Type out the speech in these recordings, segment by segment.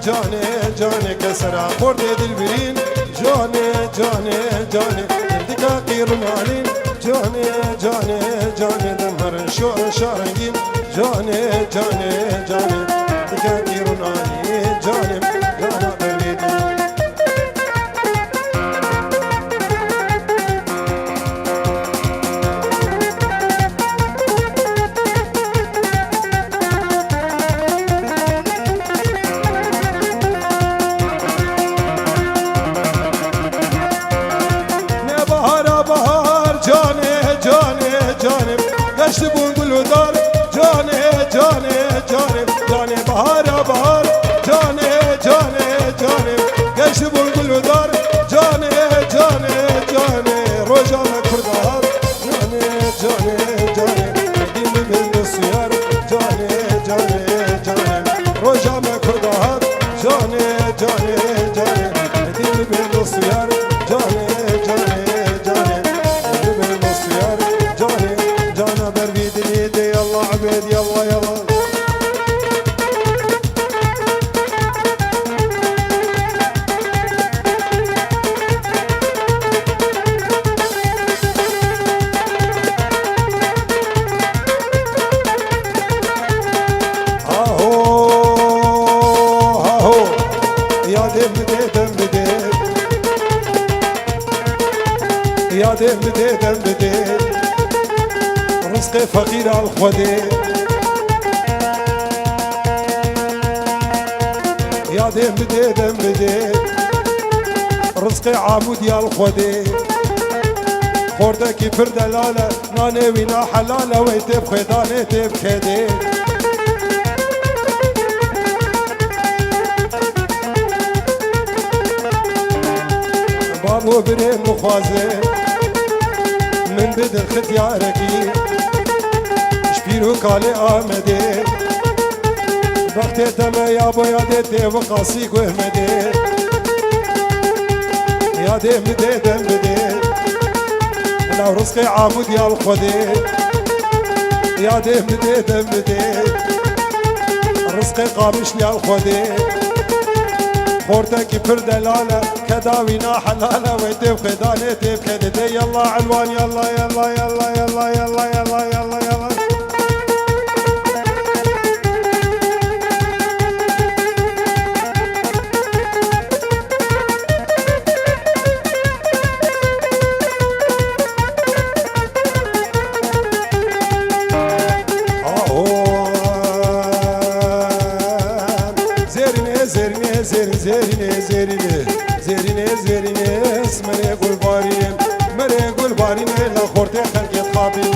جاني جاني كسرة خورد دلبرين جاني جاني جاني دقاقي رمالين جاني جاني جاني دمهر شور شارنجين جاني جاني جاني دقاقي رمالين جاني جانا بريدين يشتبون بالودار جاني جاني جاني جاني بهار بهار جاني جاني جاني يشتبون بالودار جاني جاني جاني رجال كردار جاني جاني جاني دين من السيار جاني جاني جاني رجال كردار جاني جاني جاني دين من السيار جاني جاني جاني دين من السيار جاني جانا بربيدني دي يلا عبيد يلا يلا هاهو يا دم بديدم بديد يا دم بديدم بديد رزقي فقير على الخودي يا دم بدي دم بدي رزقي عامود يا الخودي خوردكي پر دلالة ناني وينا حلالة ويتب خيداني تب كدي بابو بريم مخوازي من بدن ختياركي شبيرو كالي آمدي وقت تما يا بو يا دي وقاسي قهمدي يا دي مدي دم بدي لو رزقي عامود يا الخودي يا دي مدي دم بدي رزقي قامش يا الخودي خورتك پر دلالة كداوينا حلالة ويتب خداني تب كددي يلا علوان يلا يلا يلا يلا يلا يلا يلا يلا زرينه زرينه زرينه زرينه اسمري قول بارين مري قول بارين لا خورتي خلقي طابين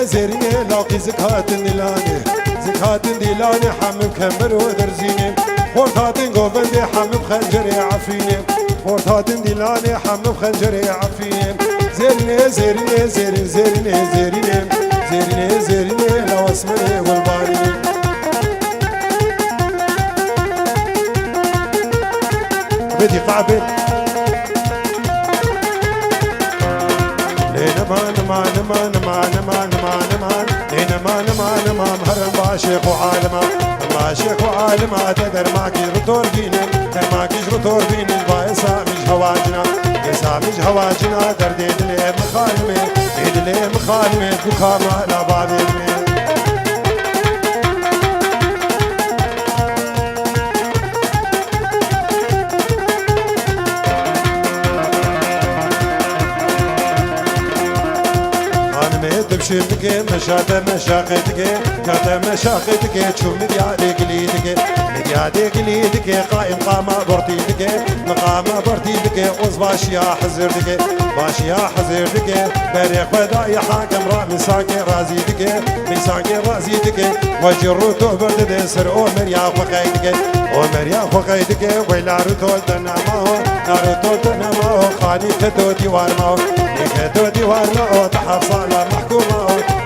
زرينه لاقي زكات ديلاني زكات ديلاني حمم كمر ودرزيني خورتاتن قوبندي حمم خنجري عفيني خورتاتن ديلاني حمم خنجري عفيني زرينه زرينه زرينه زرينه زرينه زرينه زرينه لو اسمري والباري بدي قعبت مان مان مان مان مان مان مان لين مان مان مان هرم باشيخ وعالمة باشيخ وعالمة تدر معكي رطور فينا تدر معكي رطور فينا بايسا مش هواجنا يسا مش هواجنا دردي دلي مخالمة دلي مخالمة بكامة لا بعدين شمكي مشاته مشاقتك كاته مشاقتك شو مديادي قليدك مديادي قليدك قائم قامة برتيدك مقامة برتيدك وزباش يا حزردك باش يا حزردك بريق بداي حاكم را مساكي رازيدك مساكي رازيدك وجرو تو برد سر عمر يا فقيدك عمر يا فقيدك ويلا رتو تنامو نارتو تنامو خاني كدو ديوار ماو كدو ديوار ماو تحف صالة محكومة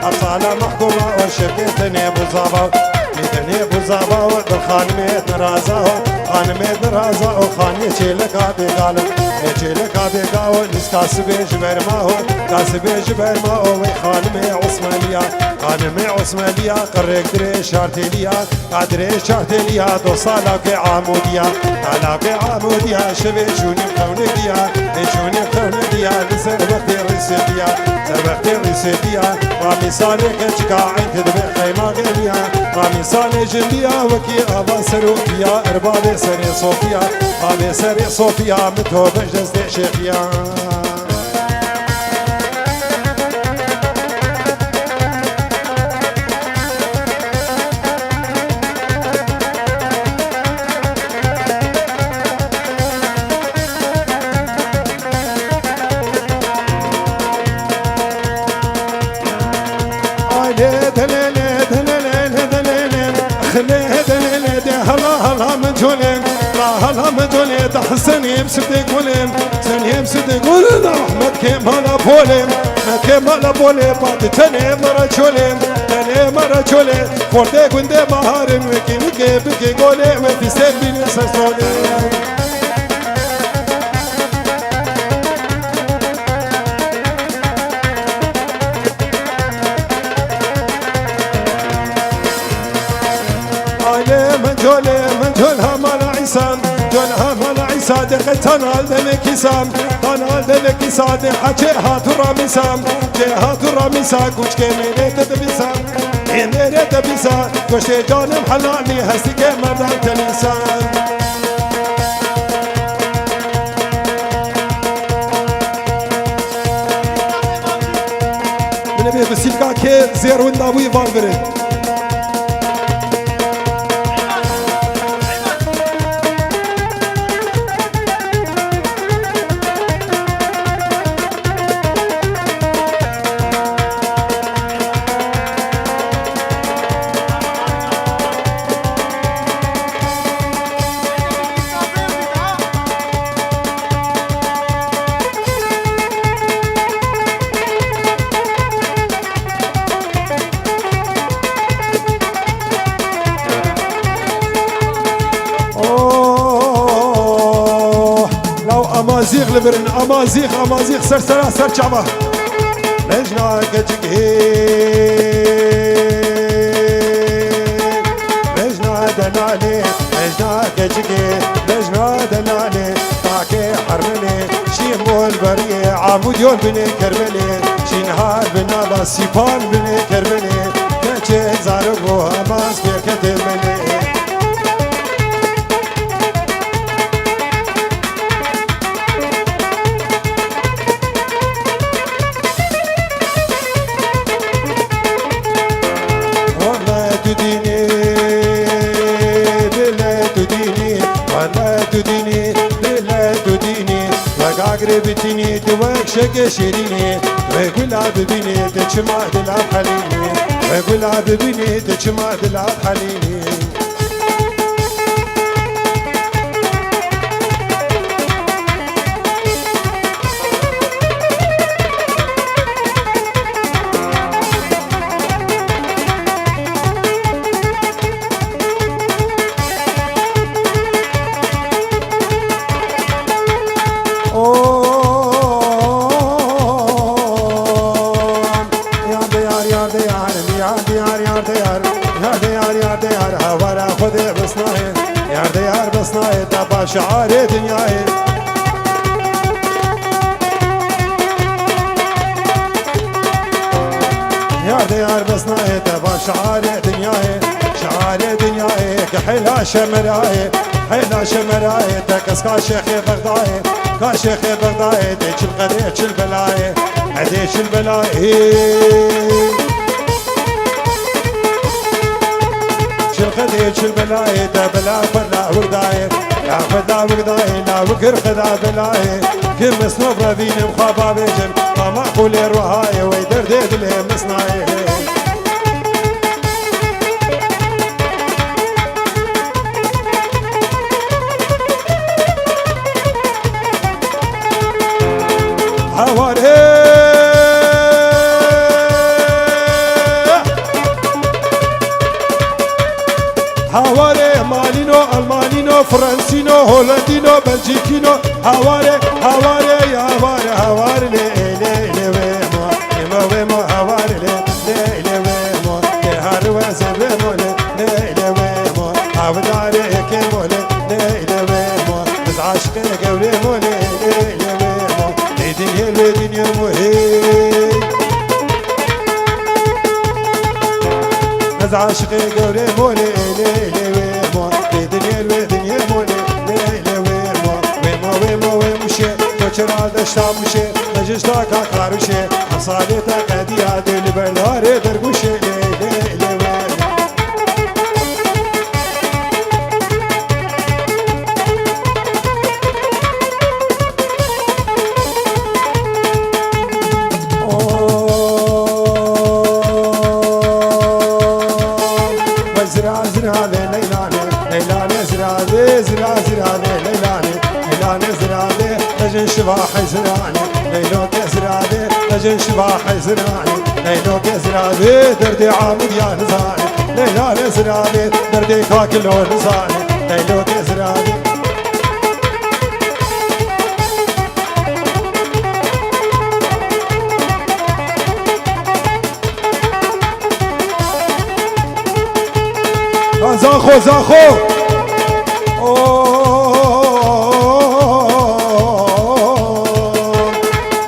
أصالة محكومة وشبكتني بوزابو ميتني بوزابو بالخانميت نرازاو خانميت نرازاو خاني چيلك آبي غالب چيلك آبي غاو نس كاسبي جبر ماو كاسبي جبر ماو وي خانمي عثمانية خانمي عثمانية قرق دري شارتيلية قادري شارتيلية دو صالاك عامودية طالاك عامودية شبي شوني مخونكية شوني مخونكية لسر وقتي رسيدية سر وقتي رسيدية رامي صالك چكا عين تدبي خيمة غيرية رامي صالي جندية وكي غابا سروفيا اربابي سري صوفيا غابي سري صوفيا متو بجدز دي شيخيا تحسني بسبتك ولم سني بسبتك ولم أحمد كمال بولم كمال بولم بعد تاني مرة شولم تاني مرة شولم فردك وندي بهارم وكي نكي بكي قولم في سبيل سسولم من جولها مال عيسان جولها مال عيسى دقت تنال دلك سام تنال دلك ساد حكيها ترى مسام جيها ترى مسا كوش كمينة تبسام كمينة تبسام كوش جانم حلاني هسك مردان تلسان من أبي بسيلكا كي زير ونداوي فالبري امازيغ لبرن امازيغ سرسرا سرچابا لجنا كجيه لجنا دنالي لجنا كجيه لجنا دنالي تاكي حرمني شيمول بريه عمود يول بني كربلي شينهار بنا سيبان بني كربلي كچه زارغو اماز بكتمني بتني دوك شق شيريني ويقول ببيني تجمع دلاب حليني ويقول ببيني تجمع دلاب حليني شعار دنياي يا ديار بصناي تبع شعار دنياي كحلا شمراي حينا شمرايته كس كاشيخي بغداي كاشيخي بغداي ديش القديش البلاي عديش البلاي شلخديش البلاي دا بلا فلا ورداي لا فلا ورداي لا وقر خدا بلاي كم سنوب ربين مخابا بيجن ما معقول يروهاي ويدر ديد لي مصناي حواري حواري مالينو المانينو فرنسينو هولندينو بلجيكينو حواري حواري يا حواري حواري لي لي لي ويمو يمو ويمو حواري لي لي لي ويمو يهارو زبيمو لي لي لي ويمو حوداري كيمو لي لي لي ويمو بس عاشقي قولي مو لي لي لي ويمو دنيا الدنيا مهي بس عاشقي قولي مو لي لي لي ويمو دنيا الدنيا مولي لي لي ويمو ويمو ويمو ويمشي توشر دشتا مشي نجشتا كاكاروشي حصاليتا قدي عدل بلاري درقوشي لي لي لي ويمو زرع زرع ليلاني ليلاني زرع زرع زرع ليلاني ليلاني زرع لجن شباح زرعني ليلوك زرع لجن شباح زرعني ليلوك زرع دردي عامد يا نزاني ليلاني زرع دردي كاكل ونزاني ليلوك زرع زاخو زاخو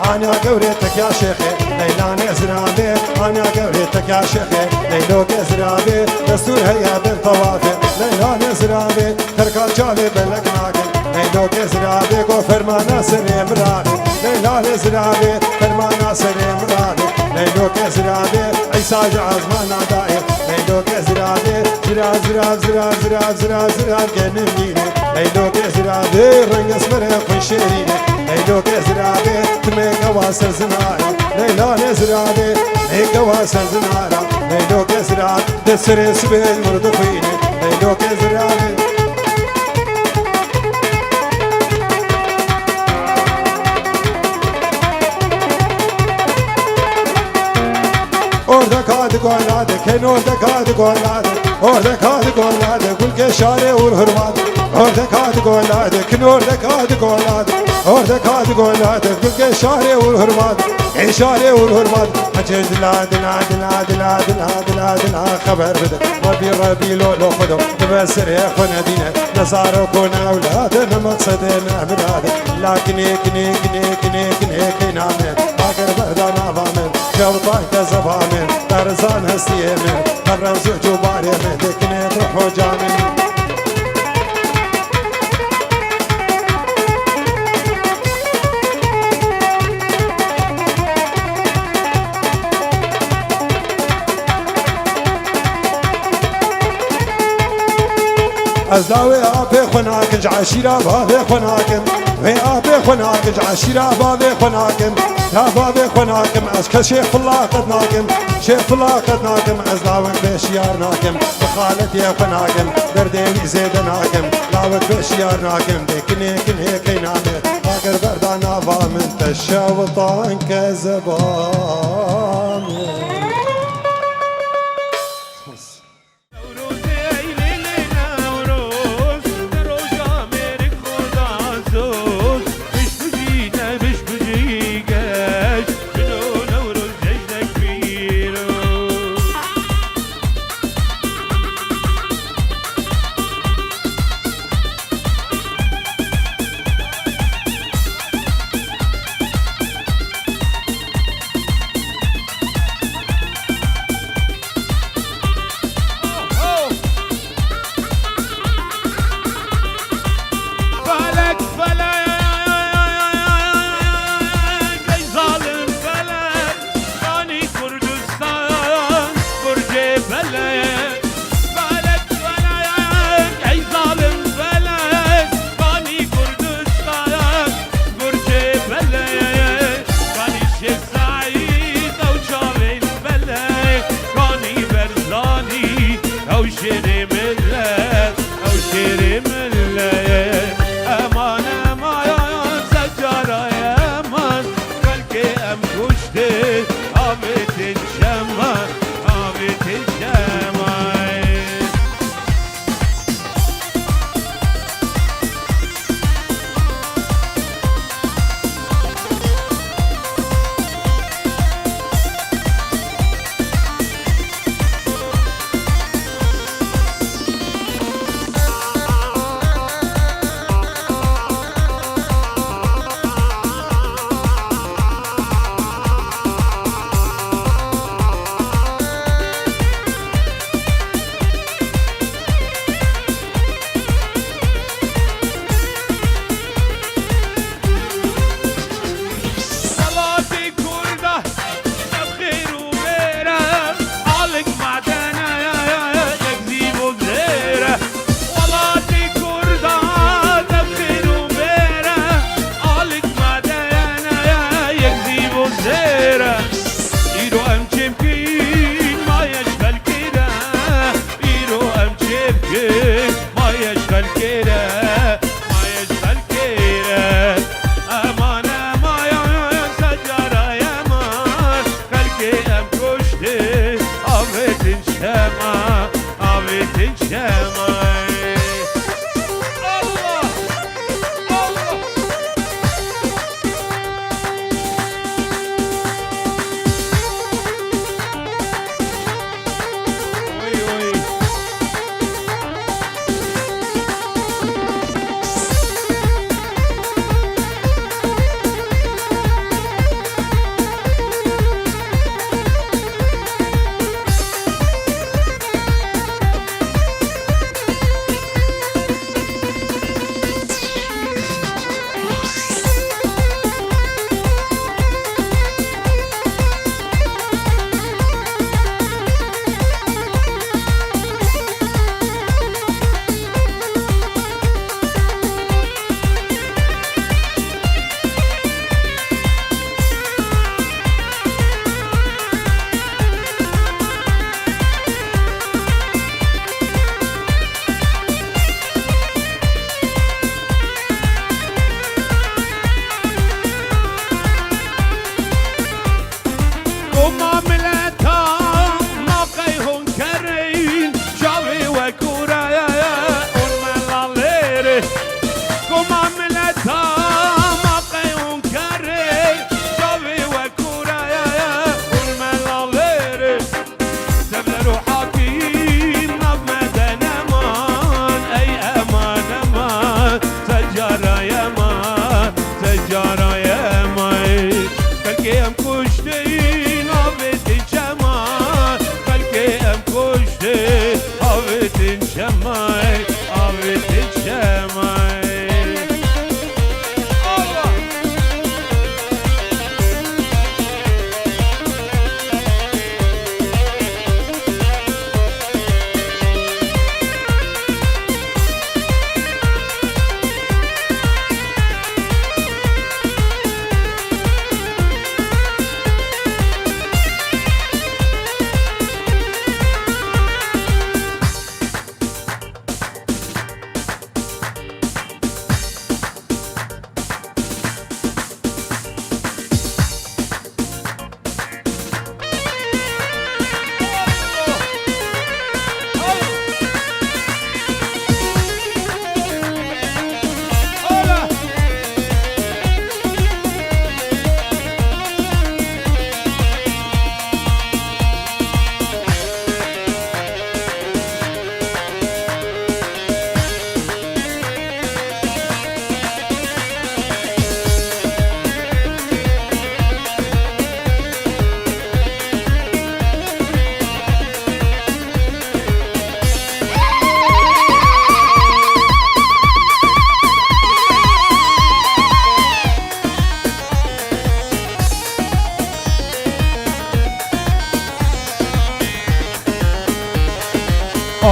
أنا قوريتك يا شيخي ليلاني زرابي أنا قوريتك يا شيخي ليلوك زرابي دستور هيا بالطوافي ليلاني زرابي تركا جالي بلقناكي ليلوك زرابي قو فرمانا سري مراني ليلاني زرابي فرمانا سري مراني ليلوك زرابي عيسى عزمانا دائم ليلوك زرابي زراب زراب زراب زراب زراب زراب جنبيني ليلوك زرابي رنگ اسمره خنشيريني ليلوك زرابي تميك واسر زنارا ليلاني زرابي ميك واسر زنارا ليلوك زراب دسري سبيل مردخيني ليلوك زرابي orada kadı golladı ken orada kadı golladı orada kadı golladı gül keşare uğur hırmadı orada kadı golladı ken orada kadı golladı orada kadı golladı gül keşare uğur hırmadı eşare uğur hırmadı acez dila dila dila dila dila dila dila haber bide ربي لو خدو تبسر يا خنا دينا نصارو كنا اولادنا مقصدنا بلاد لكن كني كني كني كني كنامن اگر بردانا فامن جوطان كزفامن ترزان هستيمن قبرن زوجو باريمن دكني روحو جامن ازلاوي ابي خناكن عشيره بابي خناكن وي ابي خناكن عشيره بابي خناكن يا بابي خناكن اشك شيخ الله قد ناكن شيخ الله قد ناكن ازلاوي بشيار ناكن بخالتي يا خناكن دردي زيد ناكن لاوك بشيار ناكن دكني كني كينامه اگر بردانا فامن تشوطان كزبان إيرو أم جيمكين ما يشغل كده إيرو أم جيمكين ما يشغل كده ما يشغل كده أمان أمان سجارة يمان خلقي أم كشتي أبيت شما أبيت شما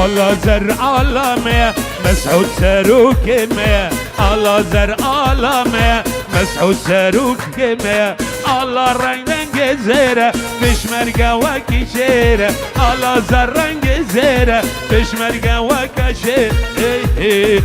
الله زر عالمه مسعود سروكمه الله زر عالمه مسعود سروكمه الله رنگ زره بشمرگه و کشیره الله زر رنگ زره بشمرگه و کشیره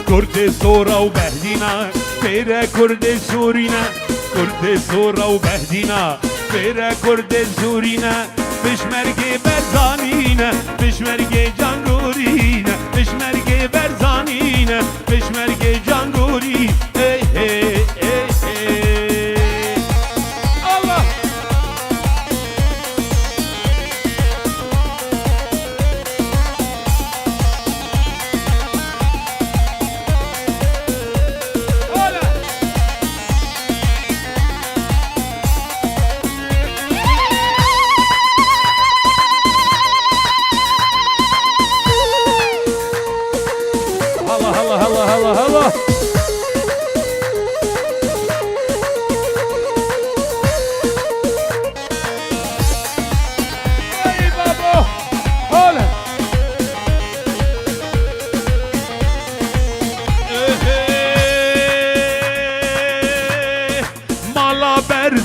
کرد سورا و بهدینا پیره کرد سورینا کرد سورا و بهدینا پیره کرد سورینا بشمرگ برزانینا بشمرگ جانگورینا بشمرگ برزانینا بشمرگ جانگوری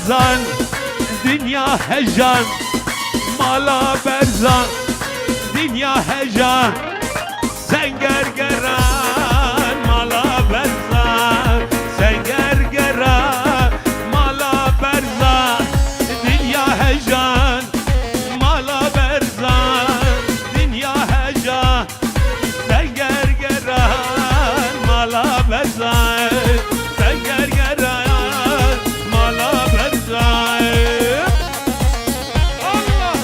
berzan Dünya heyecan Mala berzan Dünya heyecan Sen gergeran Mala berzan Sen gergeran Mala berzan Dünya heyecan Mala berzan Dünya heyecan Sen gergeran Mala berzan Sen gergeran Mala berzan Allah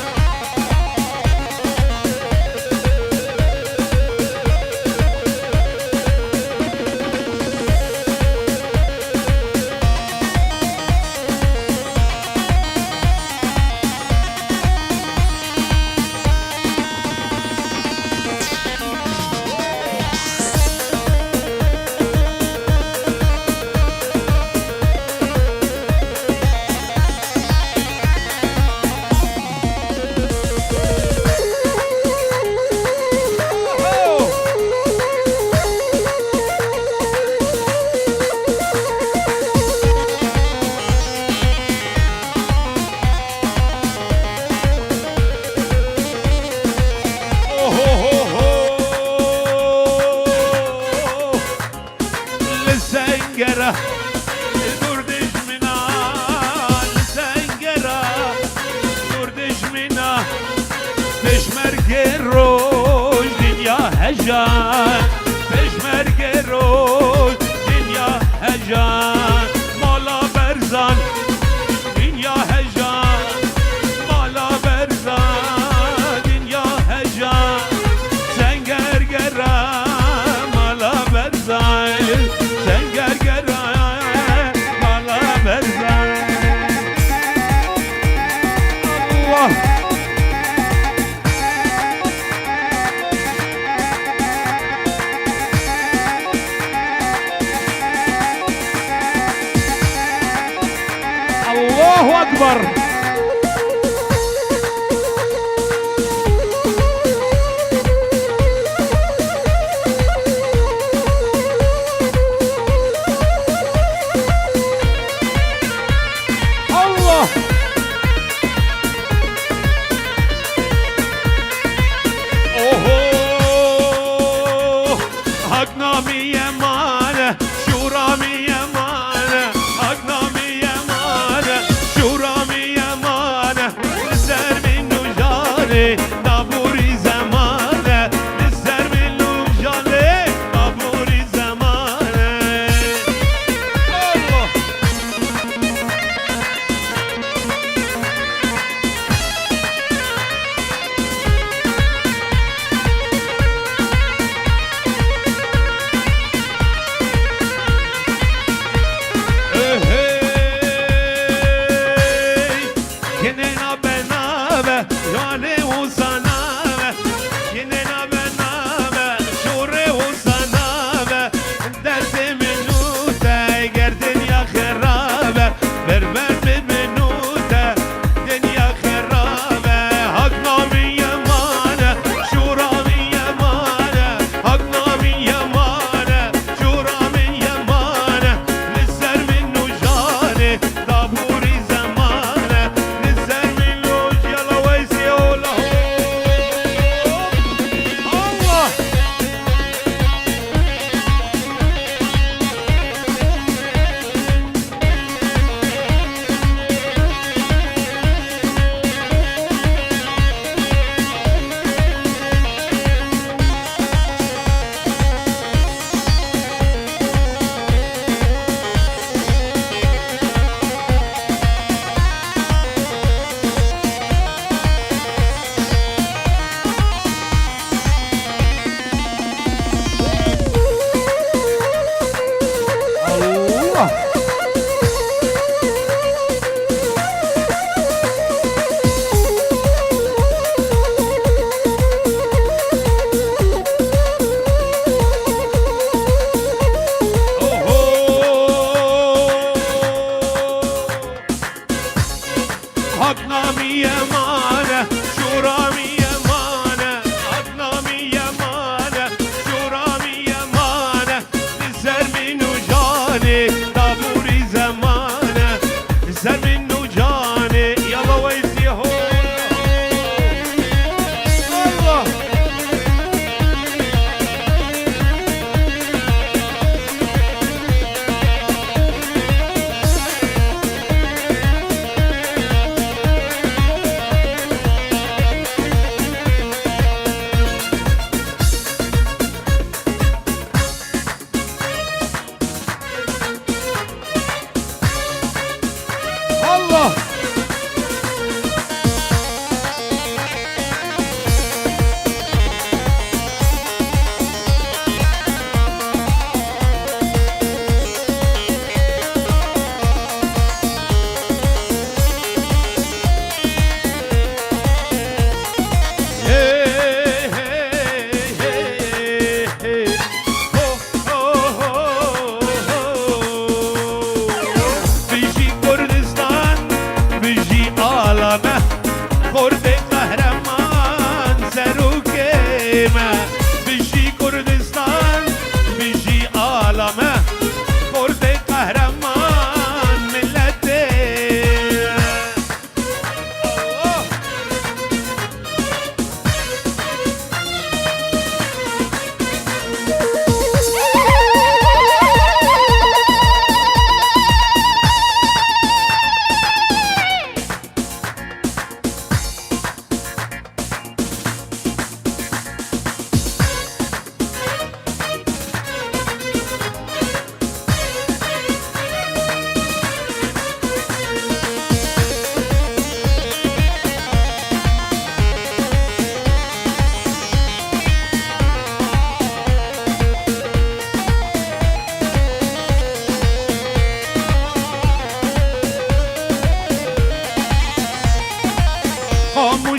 لسنجرة دردش منا لسنجرة دردش منا بشمرك الروج دنيا هجان بشمرك الروج دنيا هجان مالا برزان دنيا هجان مالا برزان دنيا هجان سنگر گرم مالا برزان سنگر گرم مالا برزان الله الله أكبر الله أوه أقنامي يمان شورامي يمان أقنامي يمان شورامي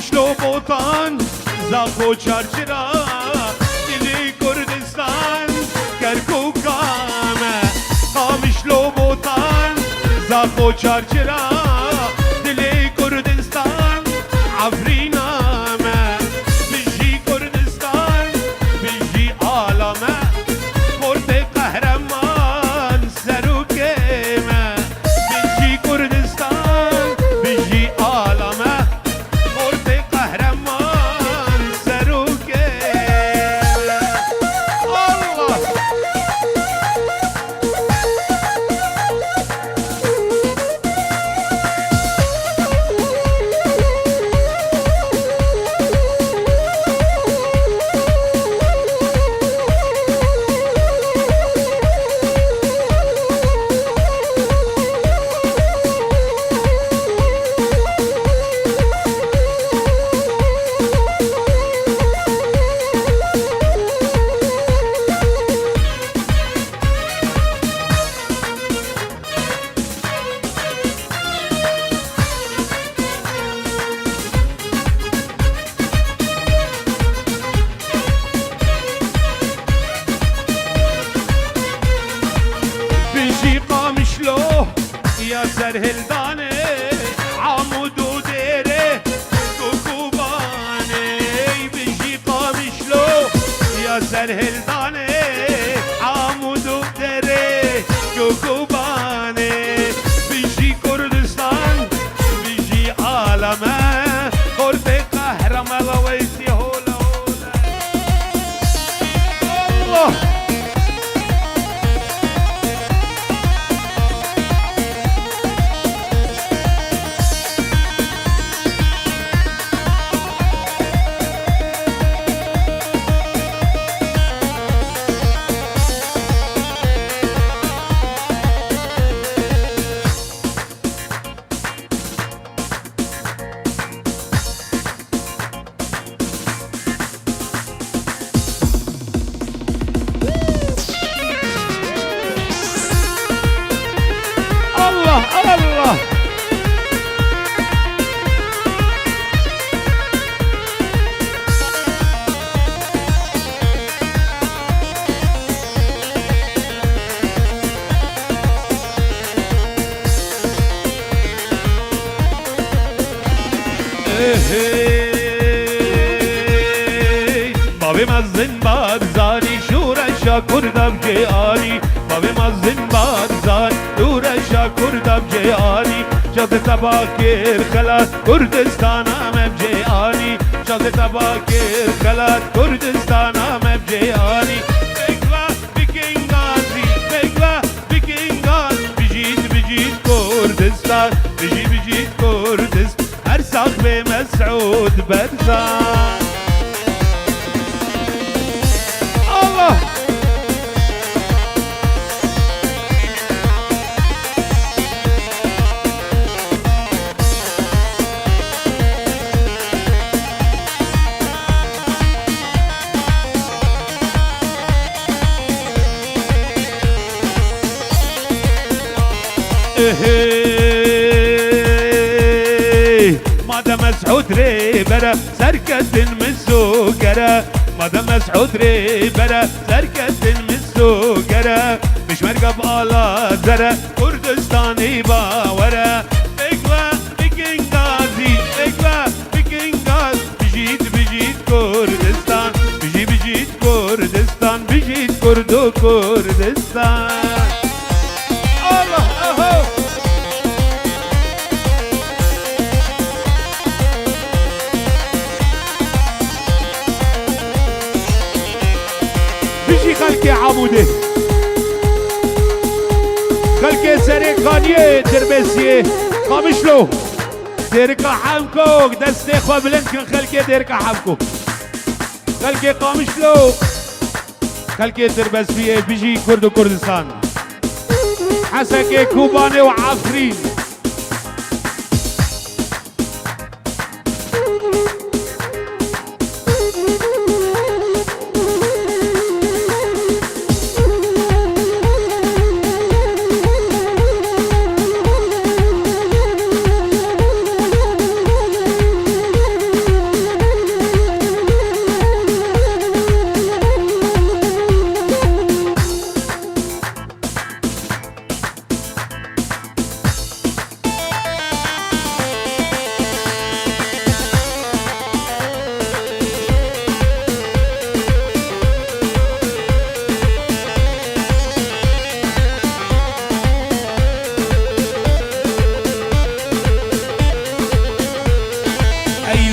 قامشلو بوطان زاخو چارچرا دلی کردستان کرکوکامه قامشلو بوطان زاخو چارچرا دلی کردستان عفرینامه بجی کردستان بجی عالمه مرد قهرمان سروکمه بجی کردستان بجی عالمه مرد قهرمان سروکمه الله بيجي قامشلو يا سرهلداني عمود وديري كوكوباني بيجي قامشلو يا سرهلداني عمود وديري كوكوباني بيجي كردستان بيجي عالمه قرب قهرمان لويسي هولا هولا الله الله الله بابي مزن بارزاني شورشا كردم جياني بابي مزن بارزان شورشا كردم جياني جاد تباكر خلات كردستان امم جياني جاد تباكر خلات كردستان امم جياني بكلا بكينغازي بكلا بكينغاز بجيت كردستان بجيت كردستان ارسخ بمسعود برزان الله مادام مسعود ريبرة سركة مسوكرة مادام مسعود ريبرة سركة مسوكرة مش مرقب آلا زرة كردستاني باورة بكلا بكينغازي بكلا بكينغاز بجيت كردستان بجيت كردستان بجيت كردو كردستان الله اهو بيجي خلكي عمودي خلكي سريقانية تربسية قامشلو ديركا حمكو دستي خوا بلندكن خلكي ديركا حمكو خلكي قامشلو خلكي تربسية بيجي كردو كردستان حسكي كوباني وعفرين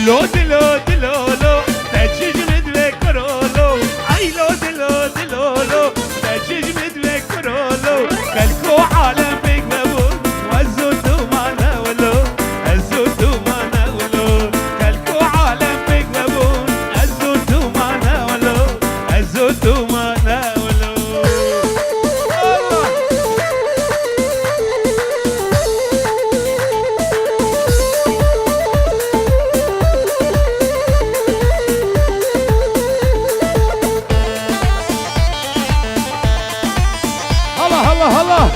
لو دلو دلو لو تجج مدوي كرولو اي لو دلو دلو لو تجج مدوي كرولو كلكو عالم بيك مبون وزودو ما نولو الزودو ما نولو كلكو عالم بيك مبون الزودو ما نولو الزودو ما نولو هلا هلا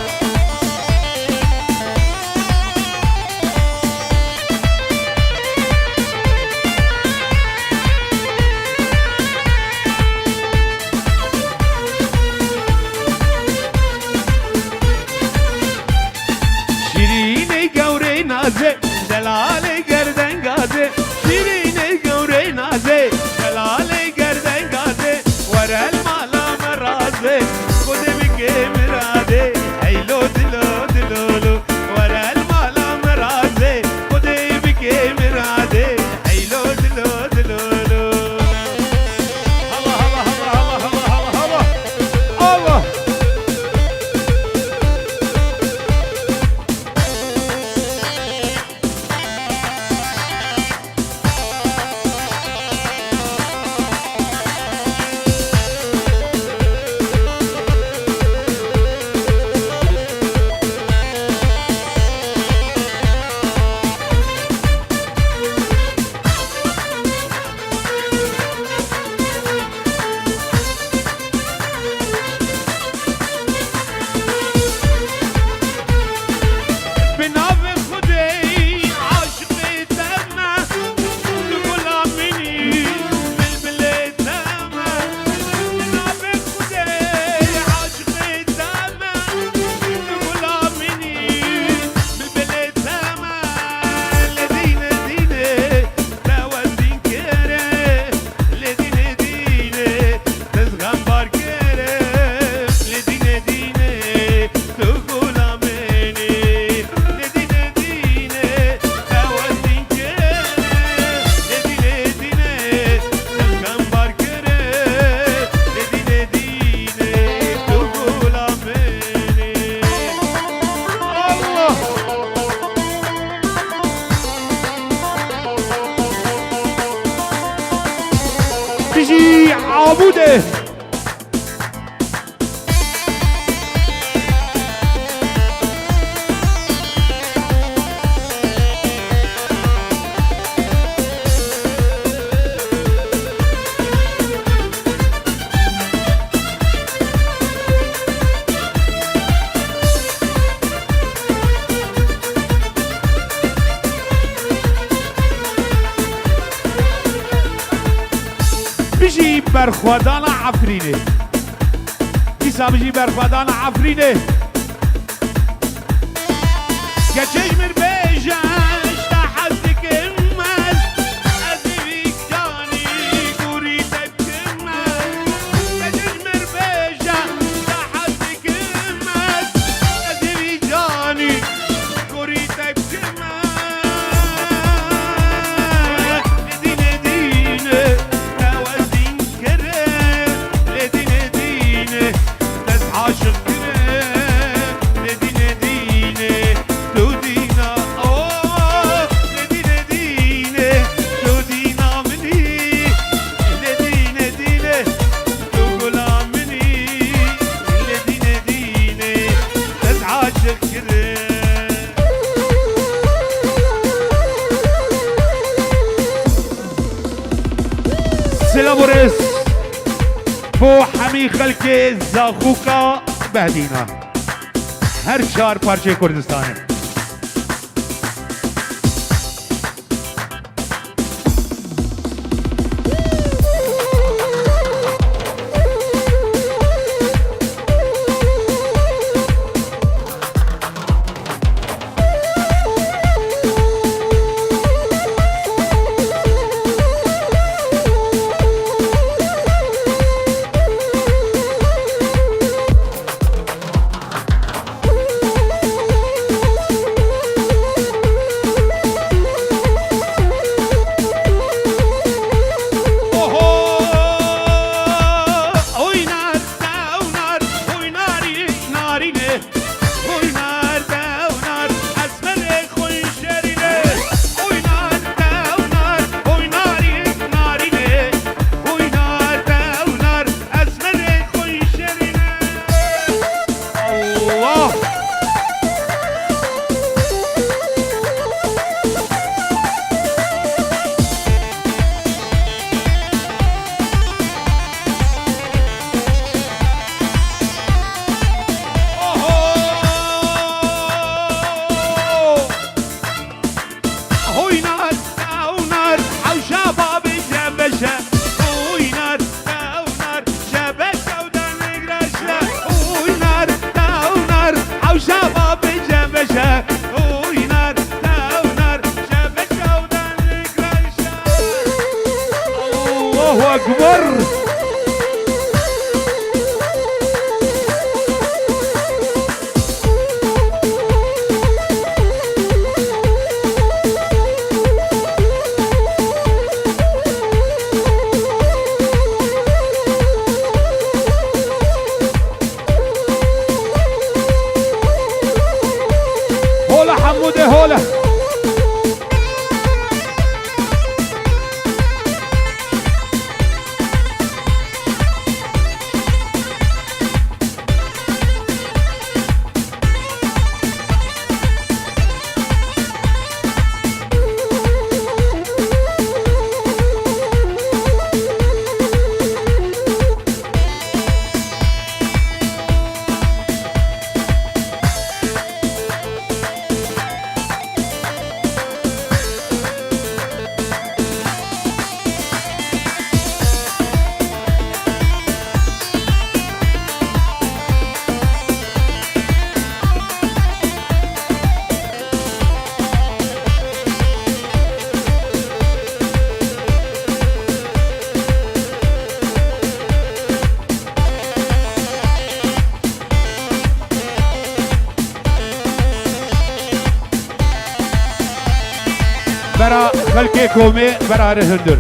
شیرینی گوری نازه جلال گردن گازه شیرینی گوری نازه جلال گردن گازه ورل مالا مرازه خود بگه مراده ایلو دلو دلولو ورل مالا مرازه خود بگه مراده ایلو دلو دلولو هلا هلا هلا هلا هلا هلا هلا الله بيجي عبوده بيجي برخوادان عفرينه كيسا بيجي برخوادان عفرينه كتشج من بيجاش تحدك امس ادريك جاني قريتك امس كتشج من بيجاش تحدك امس ادريك جاني قريتك امس سلابورس بو حمی خلک زاخوکا بهدینا هر 4 پارچه کردستانه حموده هوله برا خلقي كومي برا رهندر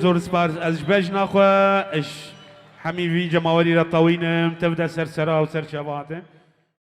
زور سپارس از بجنا خو اش حمی وی جماوری را طوینم تبدا سرسرا و سرشباته